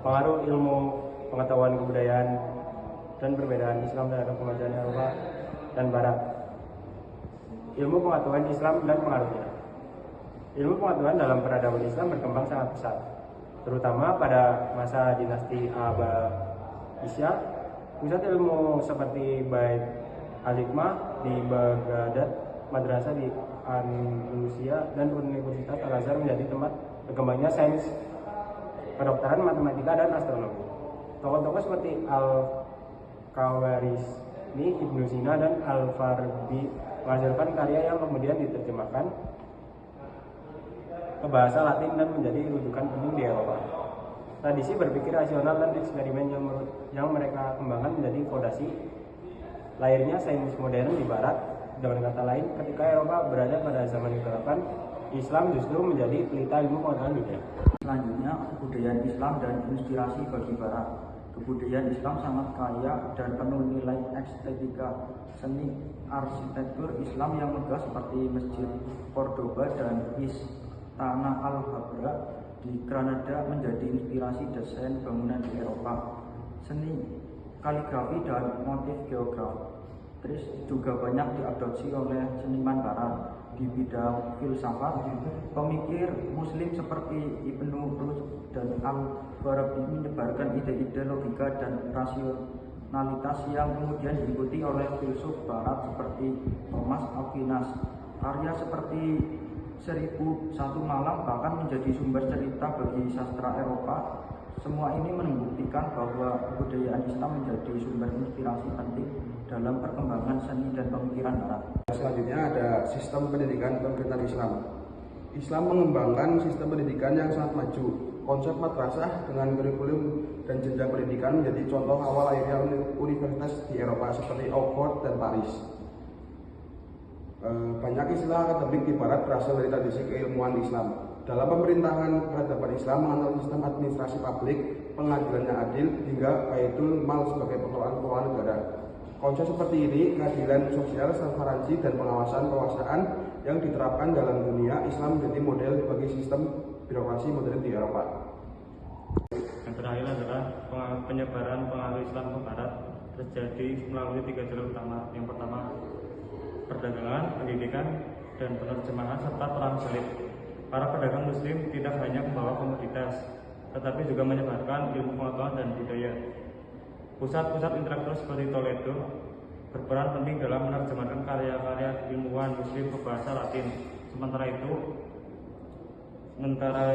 Pengaruh ilmu pengetahuan kebudayaan dan perbedaan Islam terhadap pemajaran Eropa dan Barat. Ilmu pengetahuan Islam dan pengaruhnya. Ilmu pengetahuan dalam peradaban Islam berkembang sangat pesat, terutama pada masa dinasti Abbasiyah. Pusat ilmu seperti Bait al-Hikmah di Baghdad, madrasah di Andalusia, dan Universitas Al-Azhar menjadi tempat berkembangnya sains kedokteran, matematika, dan astronomi. Tokoh-tokoh seperti Al-Khawarizmi, Ibnu Sina, dan Al-Farabi menghasilkan karya yang kemudian diterjemahkan ke bahasa Latin dan menjadi rujukan penting di Eropa. Tradisi berpikir rasional dan eksperimen yang mereka kembangkan menjadi fondasi lahirnya sains modern di Barat. Dengan kata lain, ketika Eropa berada pada zaman ke-8, Islam justru menjadi pelita ilmu pengetahuan dunia. Selanjutnya, kebudayaan Islam dan inspirasi bagi Barat. Kebudayaan Islam sangat kaya dan penuh nilai estetika. Seni arsitektur Islam yang megah seperti Masjid Cordoba dan Istana Al-Habra di Granada menjadi inspirasi desain bangunan di Eropa. Seni kaligrafi dan motif geografis juga banyak diadopsi oleh seniman Barat. Di bidang filsafat, pemikir Muslim seperti Ibnu Rushd dan Al-Farabi menyebarkan ide-ide logika dan rasionalitas yang kemudian diikuti oleh filsuf Barat seperti Thomas Aquinas. Karya seperti 1001 Malam bahkan menjadi sumber cerita bagi sastra Eropa. Semua ini membuktikan bahwa kebudayaan Islam menjadi sumber inspirasi penting dalam perkembangan seni dan pemikiran Barat. Selanjutnya ada sistem pendidikan pemerintahan Islam. Islam mengembangkan sistem pendidikan yang sangat maju. Konsep madrasah dengan kurikulum dan jenjang pendidikan menjadi contoh awal lahirnya universitas di Eropa seperti Oxford dan Paris. Banyak istilah akademik di Barat berasal dari tradisi keilmuan Islam. Dalam pemerintahan peradaban Islam mengenal sistem administrasi publik, pengadilan yang adil, hingga Baitul Mal sebagai pengelolaan keuangan negara. Konsep seperti ini, keadilan sosial, transparansi, dan pengawasan kekuasaan yang diterapkan dalam dunia Islam menjadi model bagi sistem birokrasi modern di Eropa. Yang terakhir adalah penyebaran pengaruh Islam ke Barat terjadi melalui 3 jalur utama. Yang pertama, perdagangan, pendidikan, dan penerjemahan, serta perang salib. Para pedagang Muslim tidak hanya membawa komoditas, tetapi juga menyebarkan ilmu pengetahuan dan budaya. Pusat-pusat intelektual seperti Toledo berperan penting dalam menerjemahkan karya-karya ilmuwan Muslim ke bahasa Latin. Sementara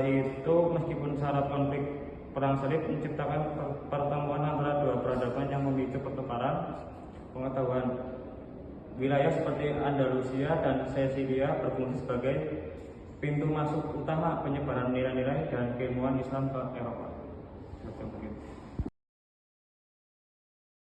itu, meskipun syarat konflik perang salib menciptakan pertemuan antara dua peradaban yang memicu pertukaran pengetahuan, wilayah seperti Andalusia dan Sisilia berfungsi sebagai pintu masuk utama penyebaran nilai-nilai dan keilmuan Islam ke Eropa.